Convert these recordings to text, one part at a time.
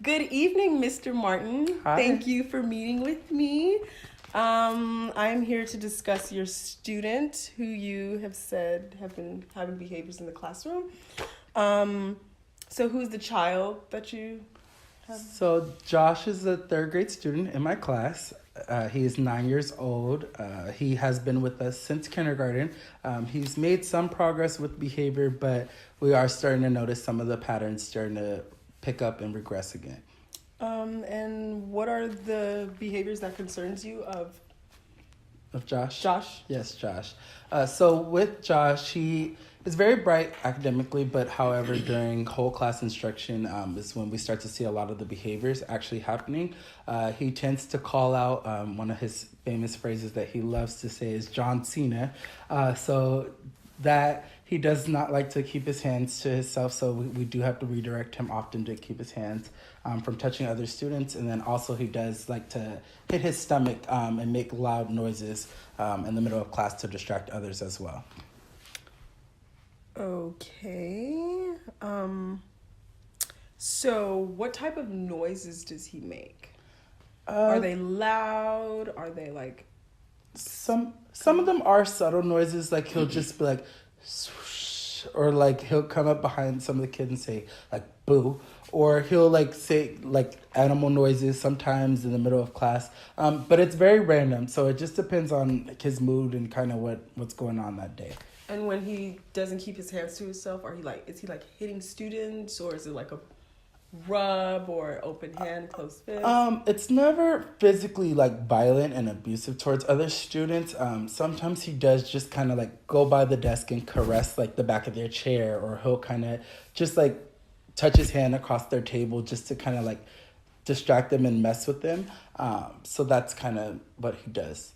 Good evening, Mr. Martin. Hi. Thank you for meeting with me. I'm here to discuss your student who you have said have been having behaviors in the classroom. So who's the child that you have? So Josh is a third grade student in my class. He is 9 years old. He has been with us since kindergarten. He's made some progress with behavior, but we are starting to notice some of the patterns starting to pick up and regress again. And what are the behaviors that concerns you of Josh? Josh? Yes, Josh. So with Josh, he is very bright academically, but however, during whole class instruction is when we start to see a lot of the behaviors actually happening. He tends to call out one of his famous phrases that he loves to say is John Cena. So that he does not like to keep his hands to himself, so we do have to redirect him often to keep his hands from touching other students. And then also he does like to hit his stomach and make loud noises in the middle of class to distract others as well. Okay. So what type of noises does he make? Are they loud? Are they like... Some of them are subtle noises, like he'll just be like, swoosh, or like he'll come up behind some of the kids and say like boo, or he'll like say like animal noises sometimes in the middle of class. But it's very random, so it just depends on his mood and kind of what's going on that day. And when he doesn't keep his hands to himself, is he like hitting students, or is it like a rub or open hand, closed fist? It's never physically like violent and abusive towards other students. Sometimes he does just kind of like go by the desk and caress like the back of their chair, or he'll kind of just like touch his hand across their table just to kind of like distract them and mess with them. So that's kind of what he does.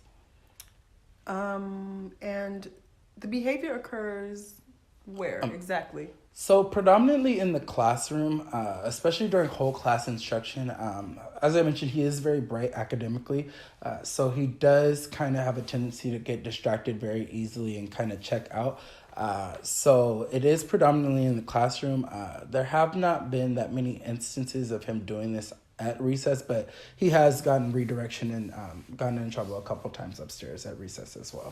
And the behavior occurs where exactly? So predominantly in the classroom, especially during whole class instruction. As I mentioned, he is very bright academically. So he does kind of have a tendency to get distracted very easily and kind of check out. So it is predominantly in the classroom. There have not been that many instances of him doing this at recess, but he has gotten redirection and gotten in trouble a couple times upstairs at recess as well.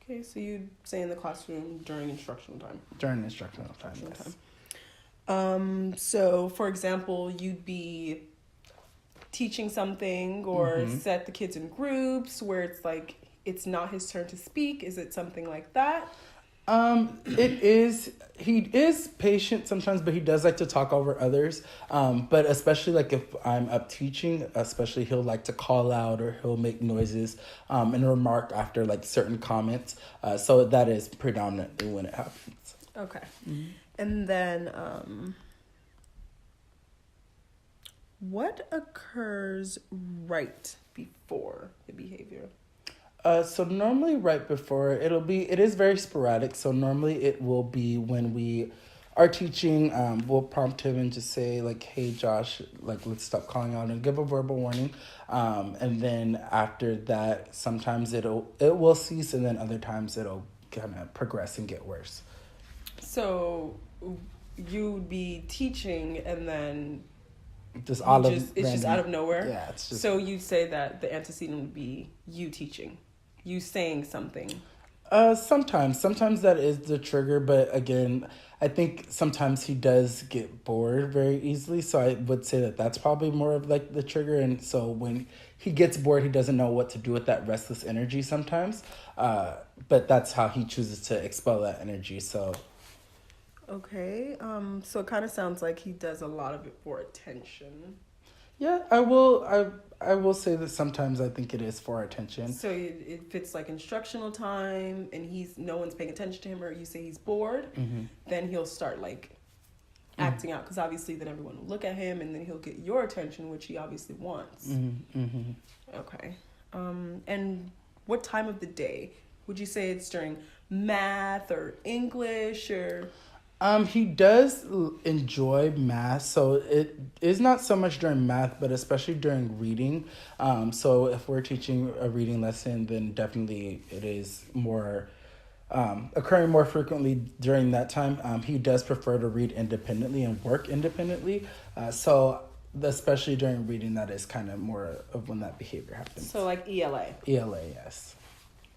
Okay, so you say in the classroom during instructional time. During instructional time, yes. So, for example, you'd be teaching something or set the kids in groups where it's like it's not his turn to speak. Is it something like that? It is. He is patient sometimes, but he does like to talk over others. But especially like if I'm up teaching, especially he'll like to call out or he'll make noises and remark after like certain comments. So that is predominantly when it happens. Okay. And then what occurs right before the behavior? So normally right before it is very sporadic. So normally it will be when we are teaching, we'll prompt him and just say like, hey Josh, like let's stop calling out and give a verbal warning. And then after that, sometimes it will cease, and then other times it'll kind of progress and get worse. So you'd be teaching and then it's just out of nowhere. Yeah, it's just. So you'd say that the antecedent would be you teaching. You saying something? Sometimes that is the trigger, but again, I think sometimes he does get bored very easily. So I would say that that's probably more of like the trigger. And so when he gets bored, he doesn't know what to do with that restless energy sometimes. But that's how he chooses to expel that energy. So. Okay. So it kind of sounds like he does a lot of it for attention. Yeah, I will say that sometimes I think it is for attention. So if it's like instructional time and no one's paying attention to him, or you say he's bored, then he'll start like acting out, because obviously then everyone will look at him and then he'll get your attention, which he obviously wants. Okay. And what time of the day? Would you say it's during math or English or... He does enjoy math, so it is not so much during math, but especially during reading. So if we're teaching a reading lesson, then definitely it is more occurring more frequently during that time. He does prefer to read independently and work independently. So especially during reading, that is kind of more of when that behavior happens. So like ELA. ELA, yes.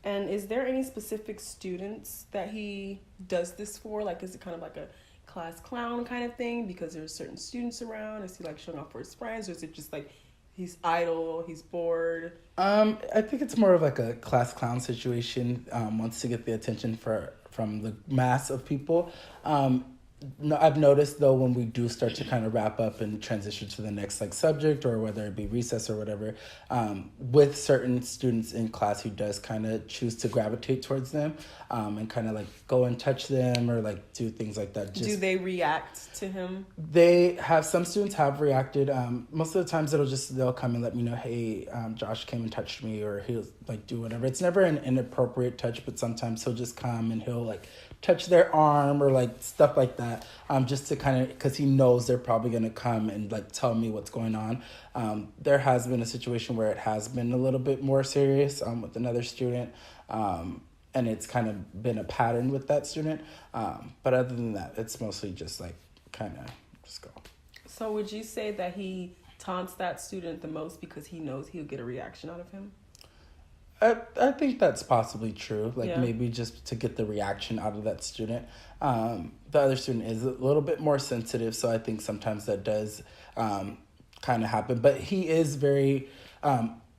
And is there any specific students that he does this for? Like, is it kind of like a class clown kind of thing because there's certain students around? Is he like showing off for his friends, or is it just like he's idle, he's bored? I think it's more of like a class clown situation. Wants to get the attention from the mass of people. No, I've noticed though when we do start to kind of wrap up and transition to the next like subject, or whether it be recess or whatever, with certain students in class, he does kind of choose to gravitate towards them, and kind of like go and touch them or like do things like that. Do they react to him? Some students have reacted. Most of the times they'll come and let me know, hey, Josh came and touched me, or he'll like do whatever. It's never an inappropriate touch, but sometimes he'll just come and he'll like touch their arm or like stuff like that, just to kind of, because he knows they're probably going to come and like tell me what's going on. There has been a situation where it has been a little bit more serious with another student, and it's kind of been a pattern with that student. But other than that, it's mostly just like kind of just go. So would you say that he taunts that student the most because he knows he'll get a reaction out of him? I think that's possibly true. Like maybe just to get the reaction out of that student. The other student is a little bit more sensitive, so I think sometimes that does kind of happen. But he is very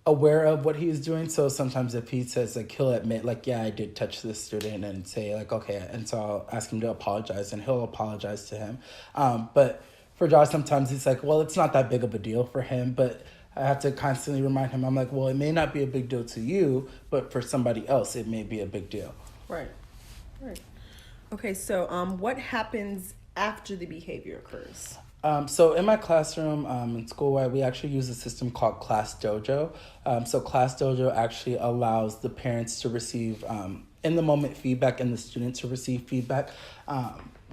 aware of what he's doing. So sometimes if he says, like, he'll admit, like, yeah, I did touch this student, and say, like, okay. And so I'll ask him to apologize, and he'll apologize to him. But for Josh, sometimes he's like, well, it's not that big of a deal for him, but I have to constantly remind him. I'm like, well, it may not be a big deal to you, but for somebody else, it may be a big deal. Right. Okay, so what happens after the behavior occurs? So in my classroom, in school-wide, we actually use a system called Class Dojo. So Class Dojo actually allows the parents to receive in-the-moment feedback and the students to receive feedback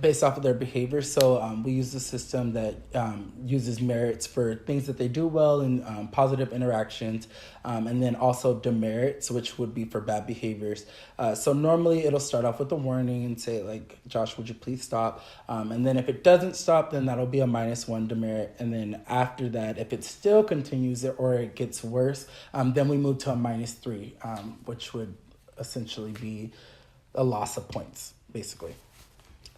based off of their behavior. So we use a system that uses merits for things that they do well and positive interactions, and then also demerits, which would be for bad behaviors. So normally it'll start off with a warning and say, like, Josh, would you please stop? And then if it doesn't stop, then that'll be a -1 demerit. And then after that, if it still continues or it gets worse, then we move to a -3, which would essentially be a loss of points, basically.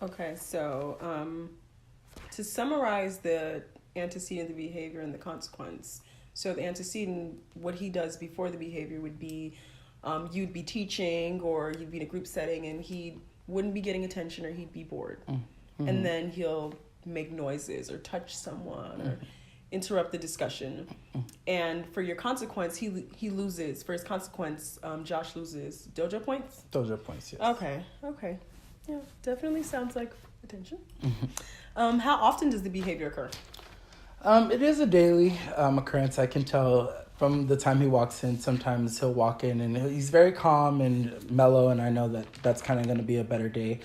Okay, so to summarize the antecedent, the behavior, and the consequence. So the antecedent, what he does before the behavior would be you'd be teaching or you'd be in a group setting and he wouldn't be getting attention or he'd be bored. Mm-hmm. And then he'll make noises or touch someone or interrupt the discussion. And for your consequence, he loses. For his consequence, Josh loses dojo points? Dojo points, yes. Okay. Yeah, definitely sounds like attention. How often does the behavior occur? It is a daily occurrence. I can tell from the time he walks in. Sometimes he'll walk in and he's very calm and mellow, and I know that that's kind of going to be a better day.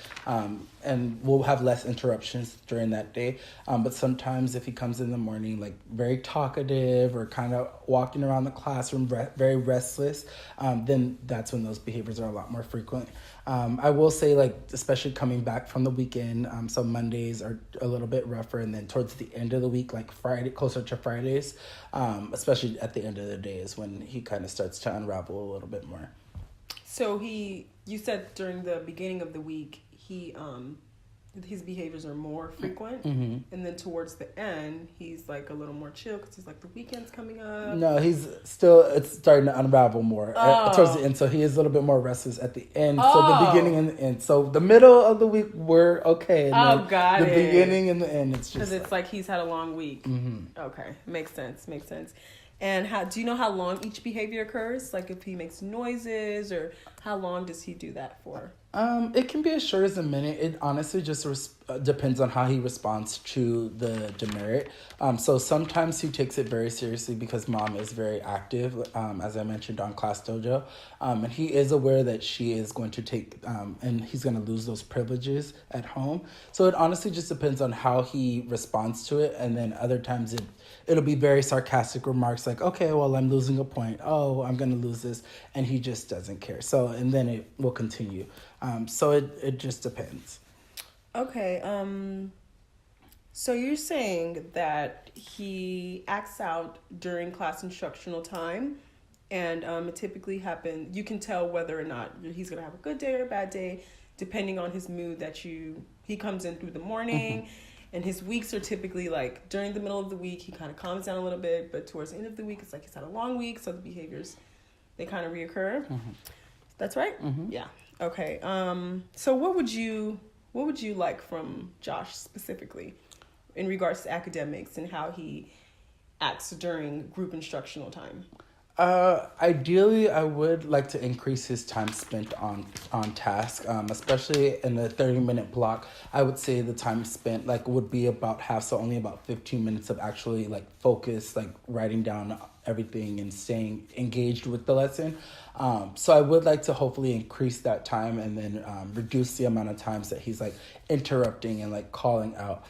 And we'll have less interruptions during that day. But sometimes if he comes in the morning, like very talkative or kind of walking around the classroom, very restless, then that's when those behaviors are a lot more frequent. I will say, like, especially coming back from the weekend, so Mondays are a little bit rougher, and then towards the end of the week, like Friday, closer to Fridays, especially at the end of the day is when he kind of starts to unravel a little bit more. So you said during the beginning of the week, his behaviors are more frequent, and then towards the end, he's like a little more chill because he's like, the weekend's coming up. No, it's starting to unravel more towards the end, so he is a little bit more restless at the end. So the beginning and the end. So the middle of the week, we're okay. And got it. The beginning and the end, it's just because it's like he's had a long week. Okay, makes sense. And do you know how long each behavior occurs? Like if he makes noises, or how long does he do that for? It can be as short as a minute. It honestly just depends on how he responds to the demerit. So sometimes he takes it very seriously because mom is very active, as I mentioned on Class Dojo. And he is aware that she is going to take, and he's going to lose those privileges at home. So it honestly just depends on how he responds to it. And then other times it'll be very sarcastic remarks like, okay, well, I'm losing a point. Oh, I'm going to lose this. And he just doesn't care. So, and then it will continue. So it just depends. Okay. So you're saying that he acts out during class instructional time, and it typically happens. You can tell whether or not he's gonna have a good day or a bad day, depending on his mood. He comes in through the morning, and his weeks are typically like during the middle of the week he kind of calms down a little bit, but towards the end of the week it's like he's had a long week, so the behaviors they kind of reoccur. That's right. Yeah. Okay. So what would you like from Josh specifically in regards to academics and how he acts during group instructional time? Ideally, I would like to increase his time spent on task, especially in a 30-minute block. I would say the time spent would be about half, so only about 15 minutes of actually focus, writing down everything and staying engaged with the lesson. So I would like to hopefully increase that time and then reduce the amount of times that he's interrupting and calling out.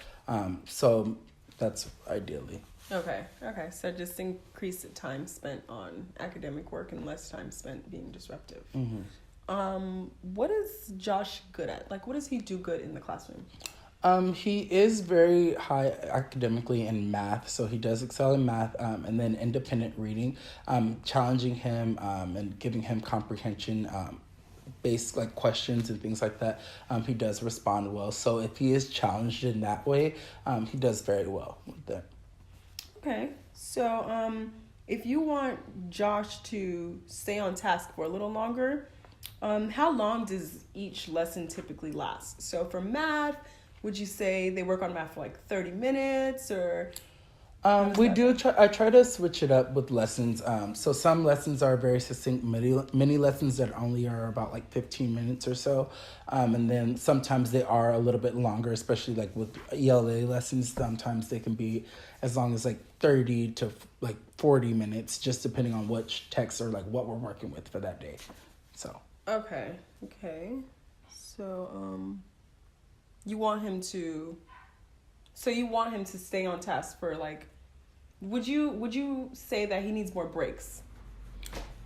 So that's ideally. Okay. So just increase the time spent on academic work and less time spent being disruptive. What is Josh good at? What does he do good in the classroom? He is very high academically in math, so he does excel in math, and then independent reading, challenging him and giving him comprehension based questions and things like that. He does respond well. So if he is challenged in that way, he does very well with that. Okay, so if you want Josh to stay on task for a little longer, how long does each lesson typically last? So for math, would you say they work on math for 30 minutes or? I try to switch it up with lessons. So some lessons are very succinct mini lessons that only are about 15 minutes or so. And then sometimes they are a little bit longer, especially with ELA lessons. Sometimes they can be as long as 30 to 40 minutes, just depending on which text or what we're working with for that day. So. Okay. So, you want him to stay on task for would you say that he needs more breaks?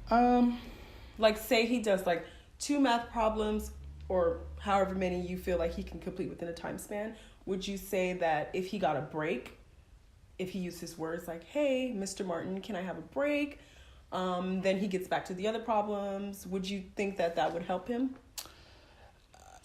Say he does 2 math problems or however many you feel he can complete within a time span. Would you say that if he got a break, if he used his words hey, Mr. Martin, can I have a break? Then he gets back to the other problems. Would you think that would help him?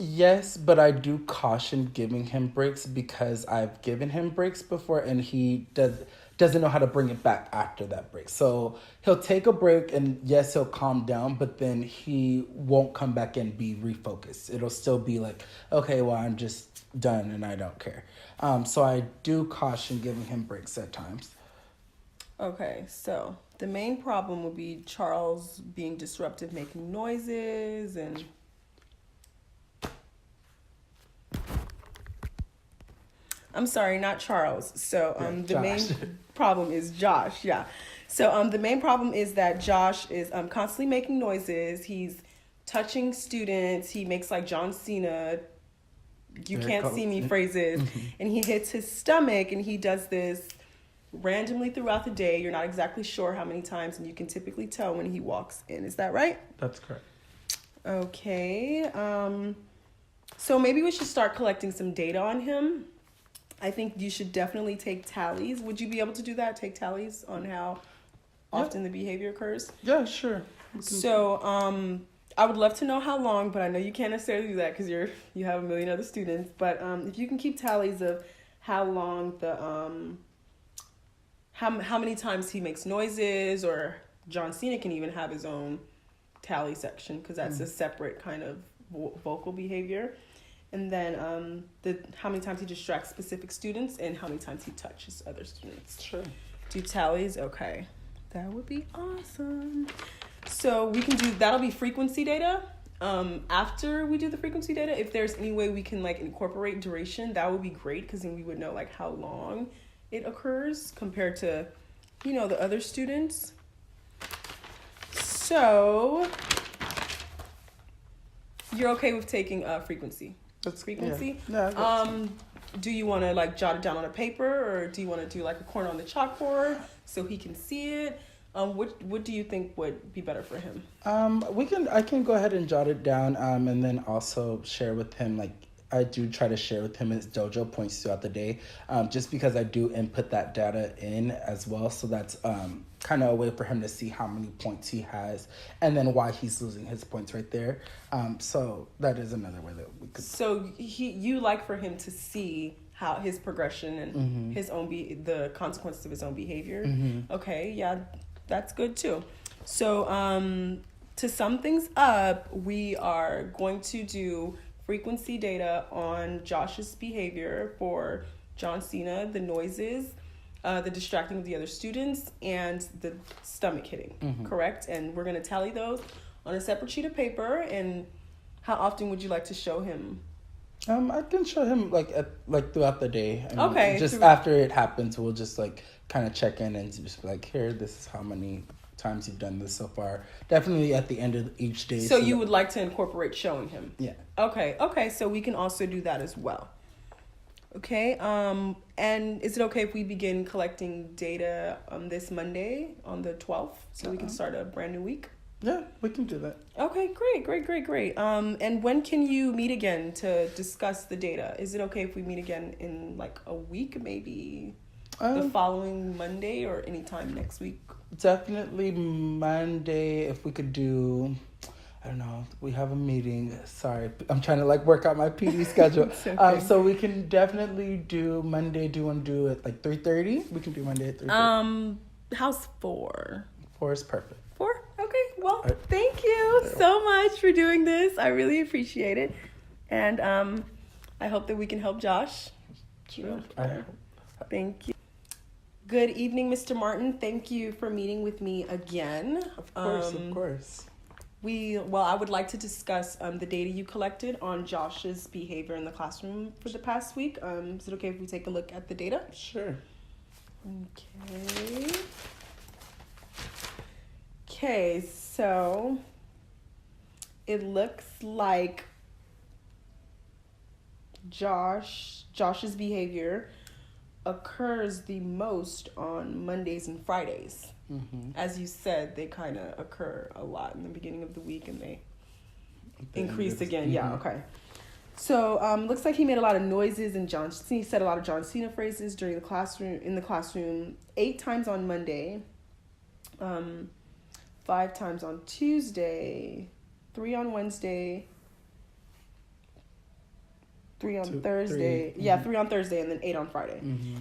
Yes, but I do caution giving him breaks because I've given him breaks before and he doesn't know how to bring it back after that break. So he'll take a break and yes, he'll calm down, but then he won't come back and be refocused. It'll still be okay, well, I'm just done and I don't care. So I do caution giving him breaks at times. Okay, so the main problem would be Charles being disruptive, making noises and... I'm sorry, not Charles. So the main problem is Josh. Yeah. So the main problem is that Josh is constantly making noises. He's touching students. He makes John Cena, you can't see me phrases. And he hits his stomach and he does this randomly throughout the day. You're not exactly sure how many times and you can typically tell when he walks in. Is that right? That's correct. Okay. So maybe we should start collecting some data on him. I think you should definitely take tallies. Would you be able to do that? Take tallies on how often the behavior occurs? Yeah, sure. So, I would love to know how long, but I know you can't necessarily do that because you have a million other students. But if you can keep tallies of how long how many times he makes noises, or John Cena can even have his own tally section because that's a separate kind of vocal behavior. And then how many times he distracts specific students and how many times he touches other students. Sure. Do tallies? Okay. That would be awesome. So we can that'll be frequency data. After we do the frequency data, if there's any way we can incorporate duration, that would be great because then we would know how long it occurs compared to, the other students. So you're okay with taking frequency? That's frequency. Yeah. Do you want to jot it down on a paper, or do you want to do a corner on the chalkboard so he can see it? What do you think would be better for him? I can go ahead and jot it down, and then also share with him I do try to share with him his dojo points throughout the day, just because I do input that data in as well. So that's kind of a way for him to see how many points he has and then why he's losing his points right there. So that is another way that we could. So you like for him to see how his progression and his own the consequences of his own behavior. Okay, yeah, that's good too. So to sum things up, we are going to do frequency data on Josh's behavior for John Cena, the noises, the distracting of the other students, and the stomach hitting, correct? And we're going to tally those on a separate sheet of paper. And how often would you like to show him? I can show him like throughout the day. I mean, okay. Just after it happens, we'll just like kind of check in and just be like, here, this is how many times you've done this so far. Definitely at the end of each day. So you would like to incorporate showing him? Yeah. Okay. So we can also do that as well. Okay. And is it okay if we begin collecting data on this Monday on the 12th, so we can start a brand new week? Yeah, we can do that. Okay, great. And when can you meet again to discuss the data? Is it okay if we meet again in like a week, maybe the following Monday or anytime next week? Definitely Monday. If we could do, I don't know, we have a meeting. Sorry, I'm trying to like work out my PD schedule. Okay. So we can definitely do Monday. Do you want to do it like 3:30? We can do Monday at 3:30. How's 4? 4 is perfect. 4? Okay. Well, thank you so much for doing this. I really appreciate it, and I hope that we can help Josh. Sure. Thank you. Good evening, Mr. Martin. Thank you for meeting with me again. Of course. I would like to discuss the data you collected on Josh's behavior in the classroom for the past week. Is it okay if we take a look at the data? Sure. Okay, so it looks like Josh's behavior occurs the most on Mondays and Fridays. As you said, they kind of occur a lot in the beginning of the week and they increase again. Yeah, okay. So looks like he made a lot of noises and he said a lot of John Cena phrases in the classroom 8 times on Monday, 5 times on Tuesday, 3 on Wednesday, 3 on Thursday. 3 on Thursday, and then 8 on Friday.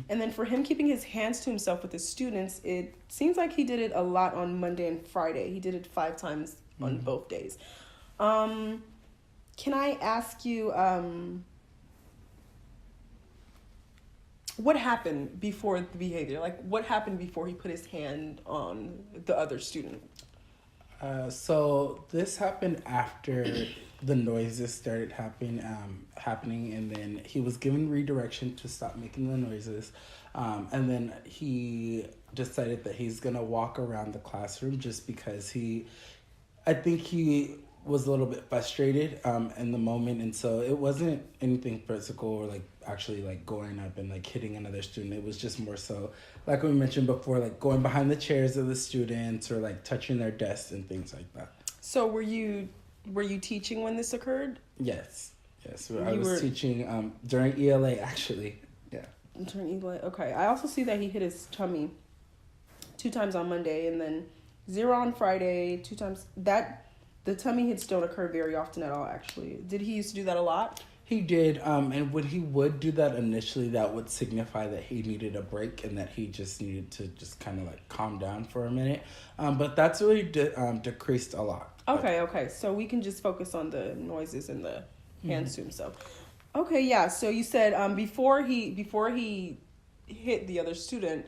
And then for him keeping his hands to himself with his students, it seems like he did it a lot on Monday and Friday. He did it 5 times on both days. Can I ask you, what happened before the behavior? Like, what happened before he put his hand on the other student? So this happened after the noises started happening, and then he was given redirection to stop making the noises, and then he decided that he's gonna walk around the classroom just because I think he was a little bit frustrated in the moment, and so it wasn't anything physical or like actually like going up and like hitting another student. It was just more so like we mentioned before, like going behind the chairs of the students or like touching their desks and things like that. So were you teaching when this occurred? Yes. I was teaching during ELA actually. Yeah. During ELA, okay. I also see that he hit his tummy 2 times on Monday and then 0 on Friday, 2 times. The tummy hits don't occur very often at all, actually. Did he used to do that a lot? He did, and when he would do that initially, that would signify that he needed a break and that he just needed to just kind of like calm down for a minute. But that's really decreased a lot. Okay. So we can just focus on the noises and the hands to himself. Okay, yeah. So you said before he hit the other student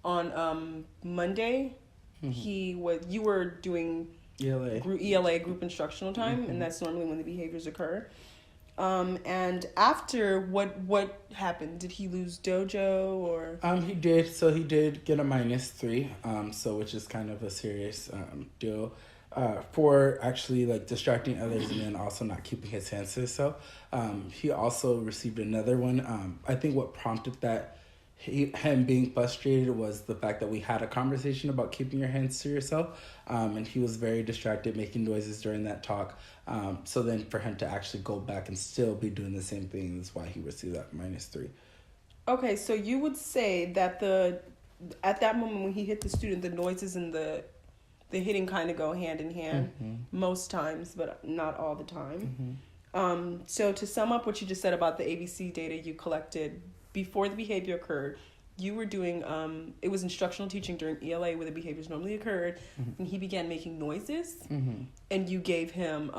on Monday, you were doing ELA group instructional time, and that's normally when the behaviors occur. And after, what happened? Did he lose dojo or? He did. So he did get a -3. So which is kind of a serious deal for actually like distracting others and then also not keeping his hands to himself. He also received another one. I think what prompted that him being frustrated was the fact that we had a conversation about keeping your hands to yourself, and he was very distracted, making noises during that talk. So then for him to actually go back and still be doing the same thing is why he received that -3. Okay, so you would say that at that moment when he hit the student, the noises and the hitting kind of go hand in hand most times, but not all the time. So to sum up what you just said about the ABC data you collected before the behavior occurred, you were doing, it was instructional teaching during ELA where the behaviors normally occurred, and he began making noises, and you gave him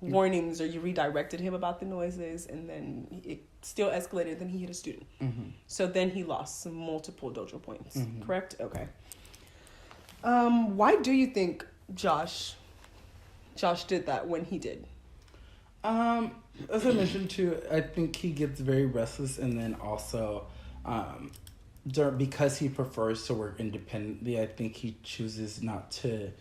warnings or you redirected him about the noises, and then it still escalated, then he hit a student. So then he lost some multiple dojo points, correct? Okay. Why do you think Josh did that when he did? As I mentioned too, I think he gets very restless, and then also because he prefers to work independently, I think he chooses not to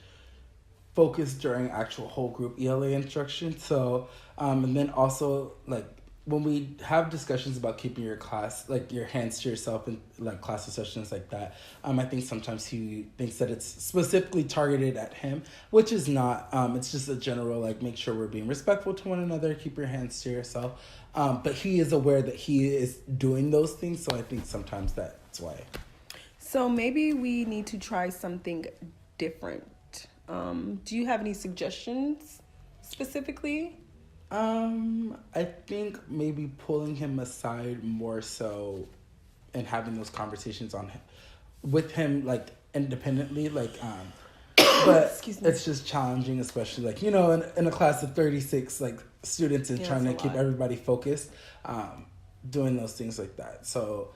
focus during actual whole group ELA instruction. So and then also like when we have discussions about keeping your class, like your hands to yourself in like class sessions like that, I think sometimes he thinks that it's specifically targeted at him, which is not. It's just a general, like, make sure we're being respectful to one another, keep your hands to yourself. But he is aware that he is doing those things, so I think sometimes that's why. So maybe we need to try something different. Do you have any suggestions specifically? I think maybe pulling him aside more so and having those conversations with him, like, independently, like, but it's just challenging, especially, like, you know, in a class of 36, like, students and trying to keep everybody focused, doing those things like that. So,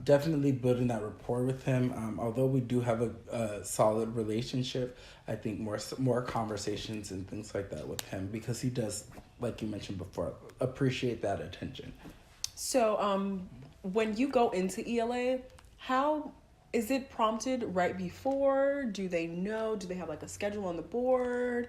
definitely building that rapport with him. Although we do have a solid relationship, I think more conversations and things like that with him, because he does, like you mentioned before, appreciate that attention. So, when you go into ELA, how is it prompted right before? Do they know? Do they have like a schedule on the board?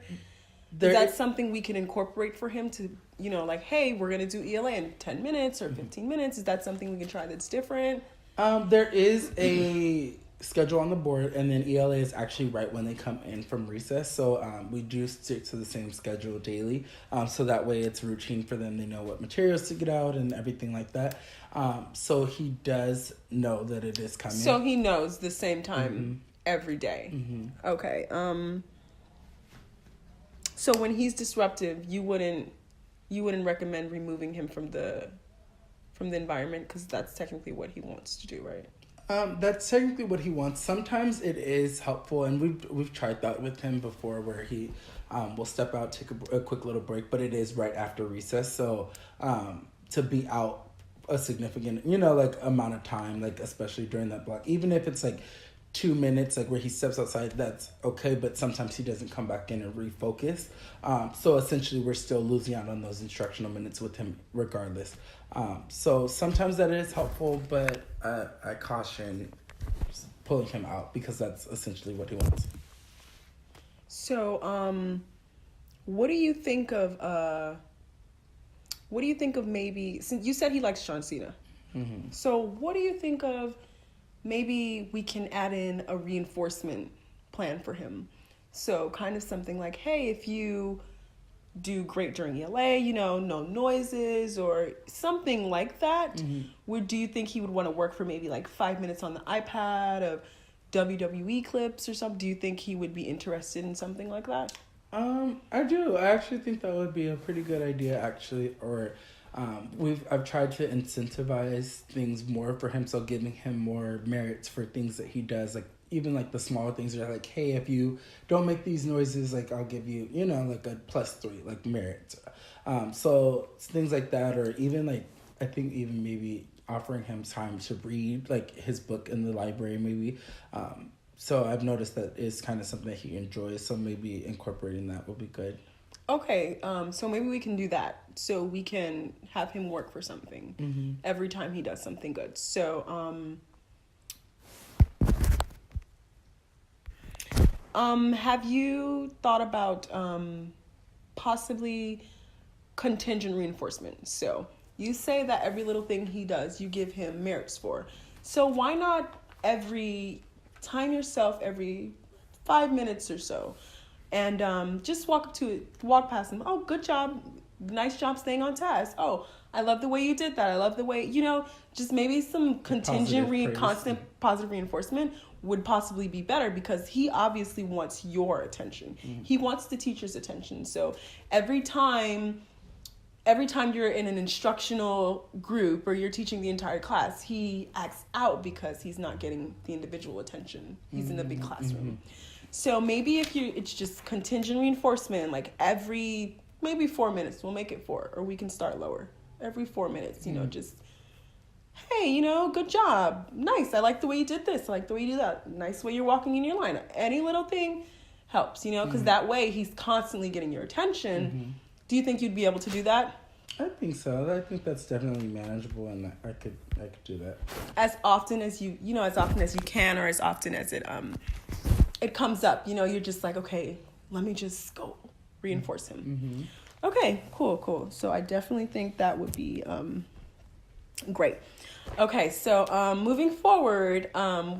Is that something we can incorporate for him to, you know, like, hey, we're going to do ELA in 10 minutes or 15 minutes? Is that something we can try that's different? There is a schedule on the board, and then ELA is actually right when they come in from recess. So we do stick to the same schedule daily. So that way it's routine for them. They know what materials to get out and everything like that. So he does know that it is coming. So he knows the same time every day. Okay. So when he's disruptive, you wouldn't recommend removing him from the environment, because that's technically what he wants to do, right? That's technically what he wants. Sometimes it is helpful, and we've tried that with him before, where he will step out, take a quick little break, but it is right after recess. So to be out a significant, you know, like amount of time, like especially during that block, even if it's like 2 minutes, like where he steps outside, that's okay, but sometimes he doesn't come back in and refocus. So essentially we're still losing out on those instructional minutes with him regardless. So sometimes that is helpful, but I caution pulling him out, because that's essentially what he wants. So what do you think of maybe, since you said he likes John Cena, so what do you think of maybe we can add in a reinforcement plan for him? So kind of something like, hey, if you do great during ELA, you know, no noises or something like that. Do you think he would want to work for maybe like 5 minutes on the iPad of WWE clips or something? Do you think he would be interested in something like that? I do. I actually think that would be a pretty good idea, actually. Or I've tried to incentivize things more for him, so giving him more merits for things that he does, like even like the smaller things are like, hey, if you don't make these noises, like I'll give you, you know, like a +3, like merits. So things like that, or even like, I think even maybe offering him time to read like his book in the library, maybe. So I've noticed that is kind of something that he enjoys, so maybe incorporating that would be good. Okay, so maybe we can do that. So we can have him work for something every time he does something good. So, have you thought about possibly contingent reinforcement? So you say that every little thing he does, you give him merits for. So why not time yourself every 5 minutes or so, and just walk past them. Oh, good job. Nice job staying on task. Oh, I love the way you did that. I love the way, just maybe some contingent, constant positive reinforcement would possibly be better, because he obviously wants your attention. Mm-hmm. He wants the teacher's attention. So every time you're in an instructional group or you're teaching the entire class, he acts out because he's not getting the individual attention. He's in a big classroom. Mm-hmm. So maybe it's just contingent reinforcement, like every maybe 4 minutes. We'll make it 4, or we can start lower. Every 4 minutes, just, hey, good job. Nice. I like the way you did this. I like the way you do that. Nice way you're walking in your line. Any little thing helps, because that way he's constantly getting your attention. Mm-hmm. Do you think you'd be able to do that? I think so. I think that's definitely manageable, and I could do that. As often as you can, or as often as it comes up, you're just like, okay, let me just go reinforce him. Mm-hmm. Okay, cool. So I definitely think that would be great. Okay, so moving forward,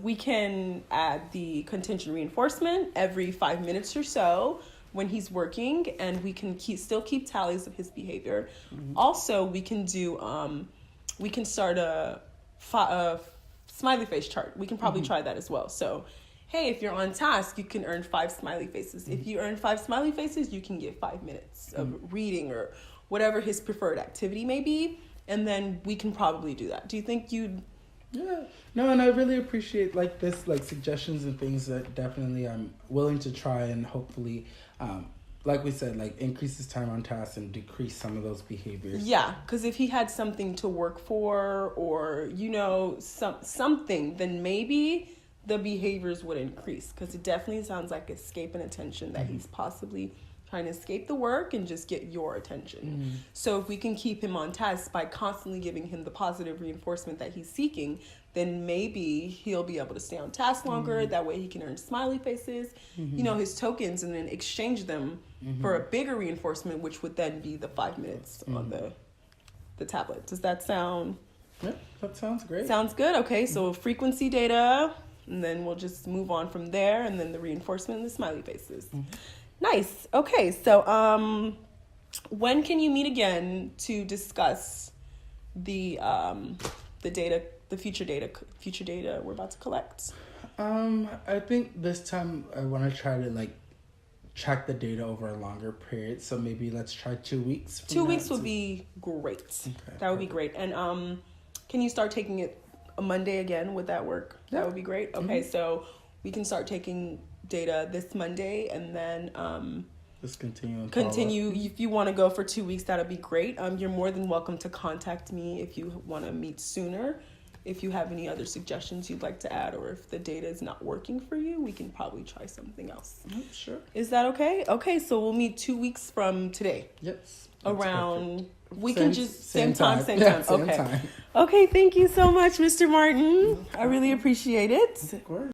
we can add the contingent reinforcement every 5 minutes or so when he's working, and we can still keep tallies of his behavior. Mm-hmm. Also, we can start a smiley face chart. We can probably try that as well. So, hey, if you're on task, you can earn 5 smiley faces. Mm-hmm. If you earn 5 smiley faces, you can get 5 minutes of reading or whatever his preferred activity may be. And then we can probably do that. Do you think you'd... Yeah. No, and I really appreciate this, suggestions and things that definitely I'm willing to try, and hopefully, like we said, increase his time on task and decrease some of those behaviors. Yeah, because if he had something to work for, or, something, then maybe the behaviors would increase, because it definitely sounds like escape and attention, that he's possibly trying to escape the work and just get your attention. Mm-hmm. So if we can keep him on task by constantly giving him the positive reinforcement that he's seeking, then maybe he'll be able to stay on task longer. Mm-hmm. That way he can earn smiley faces, his tokens, and then exchange them for a bigger reinforcement, which would then be the 5 minutes on the tablet. Does that sound... Yeah, that sounds great. Sounds good. Okay, so frequency data, and then we'll just move on from there, and then the reinforcement and the smiley faces. Mm-hmm. Nice. Okay, so when can you meet again to discuss the data, the future data we're about to collect? I think this time I want to try to track the data over a longer period. So maybe let's try 2 weeks. 2 weeks would be great. Okay, that would be great. And can you start taking it a Monday again? Would that work? Yeah. That would be great. Okay, so we can start taking data this Monday, and then just continue. If you want to go for 2 weeks, that'd be great. You're more than welcome to contact me if you want to meet sooner. If you have any other suggestions you'd like to add, or if the data is not working for you, we can probably try something else. Sure. Is that okay? Okay, so we'll meet 2 weeks from today. Yes. Around perfect. We can just same time. Yeah, okay. Time. Okay, thank you so much, Mr. Martin. I really appreciate it. Of course.